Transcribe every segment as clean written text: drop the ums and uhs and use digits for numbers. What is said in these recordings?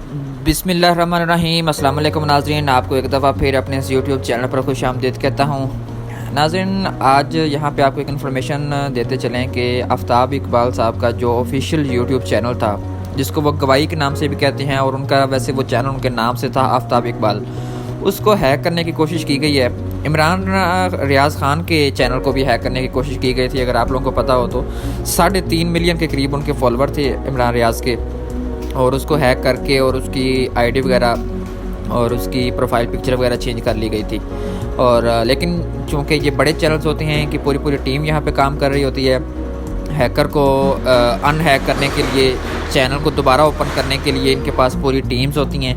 बिस्मिल्लाहिर्रहमानिर्रहीम। अस्सलाम वालेकुम नाज़रीन, आपको एक दफ़ा फिर अपने इस यूट्यूब चैनल पर खुशामदीद कहता हूँ। नाज़रीन, आज यहाँ पे आपको एक इन्फॉर्मेशन देते चलें कि आफ्ताब इकबाल साहब का जो ऑफिशियल यूट्यूब चैनल था, जिसको वो गवाही के नाम से भी कहते हैं और उनका वैसे वो चैनल उनके नाम से था, आफ्ताब इकबाल, उसको हैक करने की कोशिश की गई है। इमरान रियाज़ ख़ान के चैनल को भी हैक करने की कोशिश की गई थी। अगर आप लोगों को पता हो तो 3.5 मिलियन के करीब उनके फॉलोवर थे इमरान रियाज़ के, और उसको हैक करके और उसकी आईडी वगैरह और उसकी प्रोफाइल पिक्चर वगैरह चेंज कर ली गई थी। और लेकिन चूँकि ये बड़े चैनल्स होते हैं कि पूरी टीम यहाँ पे काम कर रही होती है, हैकर को अनहैक करने के लिए, चैनल को दोबारा ओपन करने के लिए इनके पास पूरी टीम्स होती हैं,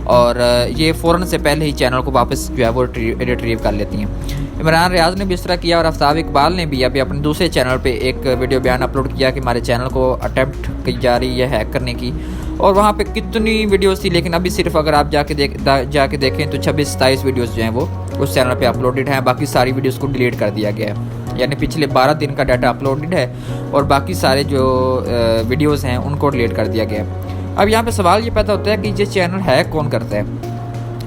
और ये फ़ौरन से पहले ही चैनल को वापस जो है वो रिट्रीव कर लेती हैं। इमरान रियाज़ ने भी इस तरह किया, और आफ्ताब इकबाल ने भी अभी अपने दूसरे चैनल पे एक वीडियो बयान अपलोड किया कि हमारे चैनल को अटैम्प्ट की जा रही है हैक करने की। और वहाँ पे कितनी वीडियोस थी, लेकिन अभी सिर्फ अगर आप जाके देखें तो 26-27 वीडियोस जो हैं वो उस चैनल पे अपलोडेड हैं। बाकी सारी वीडियोस को डिलीट कर दिया गया है, यानी पिछले 12 दिन का डाटा अपलोडेड है और बाकी सारे जो वीडियोज़ हैं उनको डिलीट कर दिया गया है। अब यहाँ पे सवाल ये पैदा होता है कि ये चैनल हैक कौन करता है।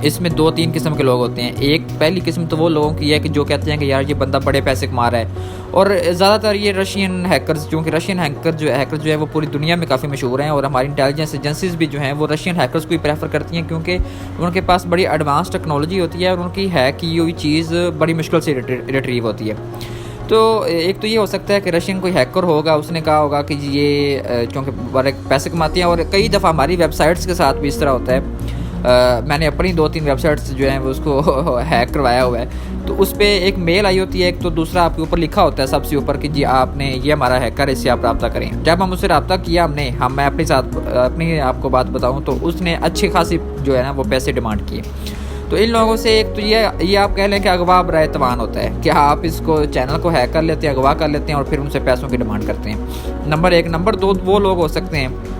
इसमें 2-3 किस्म के लोग होते हैं। एक पहली किस्म तो वो लोगों की है कि जो कहते हैं कि यार ये बंदा बड़े पैसे कमा रहा है, और ज़्यादातर ये रशियन हैकर्स, क्योंकि रशियन हैकर जो है वो पूरी दुनिया में काफ़ी मशहूर हैं, और हमारी इंटेलिजेंस एजेंसीज भी जो हैं वो रशियन हैकर्स को ही प्रेफर करती हैं, क्योंकि उनके पास बड़ी एडवांस टेक्नोलॉजी होती है और उनकी हैक की हुई चीज़ बड़ी मुश्किल से रिट्रीव होती है। तो एक तो ये हो सकता है कि रशियन कोई हैकर होगा, उसने कहा होगा कि ये क्योंकि बड़े पैसे कमाते हैं, और कई दफ़ा हमारी वेबसाइट्स के साथ भी इस तरह होता है। मैंने अपनी 2-3 वेबसाइट्स जो हैं वो उसको हैक करवाया हुआ है। तो उस पर एक मेल आई होती है, एक तो दूसरा आपके ऊपर लिखा होता है सबसे ऊपर कि जी आपने ये हमारा हैकर, इससे आप रब्ता करें। जब हम उससे रब्ता किया मैं अपनी आपको बात बताऊँ तो उसने अच्छी खासी जो है ना वो पैसे डिमांड किए। तो इन लोगों से एक तो ये आप कह लें कि अगवा बराए तवान होता है कि आप इसको चैनल को हैक कर लेते हैं, अगवा कर लेते हैं और फिर उनसे पैसों की डिमांड करते हैं। नंबर 1। नंबर 2, वो लोग हो सकते हैं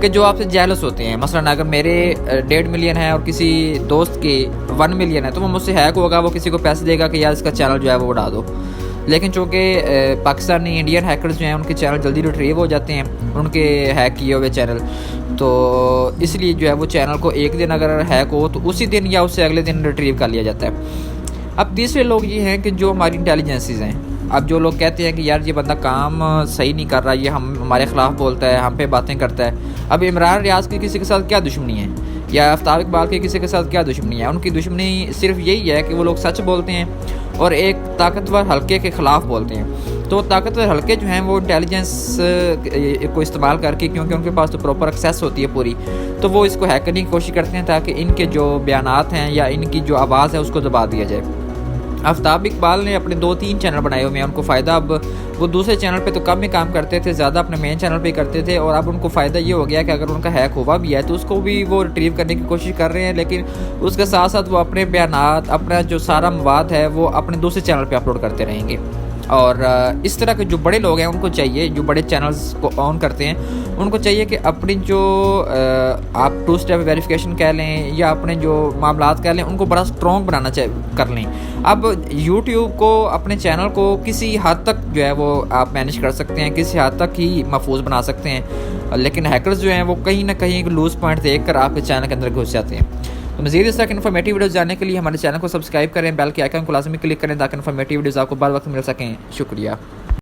कि जो आपसे जेलस होते हैं। मसलन अगर मेरे 1.5 मिलियन है और किसी दोस्त के 1 मिलियन है, तो वो मुझसे हैक होगा, वो किसी को पैसे देगा कि यार इसका चैनल जो है वो उड़ा दो। लेकिन चूँकि पाकिस्तानी इंडियन हैकर्स जो हैं उनके चैनल जल्दी रिट्रीव हो जाते हैं, उनके हैक किए हुए चैनल, तो इसलिए जो है वो चैनल को एक दिन अगर हैक हो तो उसी दिन या उससे अगले दिन रिट्रीव कर लिया जाता है। अब तीसरे लोग ये हैं कि जो हमारी इंटेलिजेंसीज हैं। अब जो लोग कहते हैं कि यार ये बंदा काम सही नहीं कर रहा, ये हमारे ख़िलाफ़ बोलता है, हम पे बातें करता है। अब इमरान रियाज़ की किसी के साथ क्या दुश्मनी है, या आफ्ताब इकबाल की किसी के साथ क्या दुश्मनी है? उनकी दुश्मनी सिर्फ यही है कि वो लोग सच बोलते हैं और एक ताकतवर हल्के के ख़िलाफ़ बोलते हैं। तो ताकतवर हल्के जो हैं वो इंटेलिजेंस को इस्तेमाल करके, क्योंकि उनके पास तो प्रॉपर एक्सेस होती है पूरी, तो वो इसको हैक करने की कोशिश करते हैं ताकि इनके जो बयानात हैं या इनकी जो आवाज़ है उसको दबा दिया जाए। आफ्ताब इकबाल ने अपने 2-3 चैनल बनाए हुए हैं, उनको फ़ायदा, अब वो दूसरे चैनल पे तो कम ही काम करते थे, ज़्यादा अपने मेन चैनल पे करते थे, और अब उनको फ़ायदा ये हो गया कि अगर उनका हैक हुआ भी है तो उसको भी वो रिट्रीव करने की कोशिश कर रहे हैं। लेकिन उसके साथ साथ वो अपने बयानात, अपना जो सारा मवाद है वो अपने दूसरे चैनल पर अपलोड करते रहेंगे। और इस तरह के जो बड़े लोग हैं उनको चाहिए, जो बड़े चैनल्स को ऑन करते हैं उनको चाहिए कि अपनी जो आप 2 स्टेप वेरिफिकेशन कह लें या अपने जो मामलात कह लें, उनको बड़ा स्ट्रॉन्ग बनाना कर लें। अब यूट्यूब को, अपने चैनल को किसी हद तक जो है वो आप मैनेज कर सकते हैं, किसी हद तक ही महफूज बना सकते हैं, लेकिन हैकर्स जो हैं वो कहीं ना कहीं लूज़ पॉइंट देख कर आपके चैनल के अंदर घुस जाते हैं। तो मज़ीद इस तरह की इन्फॉर्मेटिव वीडियोज़ जानने के लिए हमारे चैनल को सब्सक्राइब करें, बेल के आइकन को लाजमी क्लिक करें ताकि इन्फॉर्मेटिव वीडियोज़ आपको बर वक्त मिल सकें। शुक्रिया।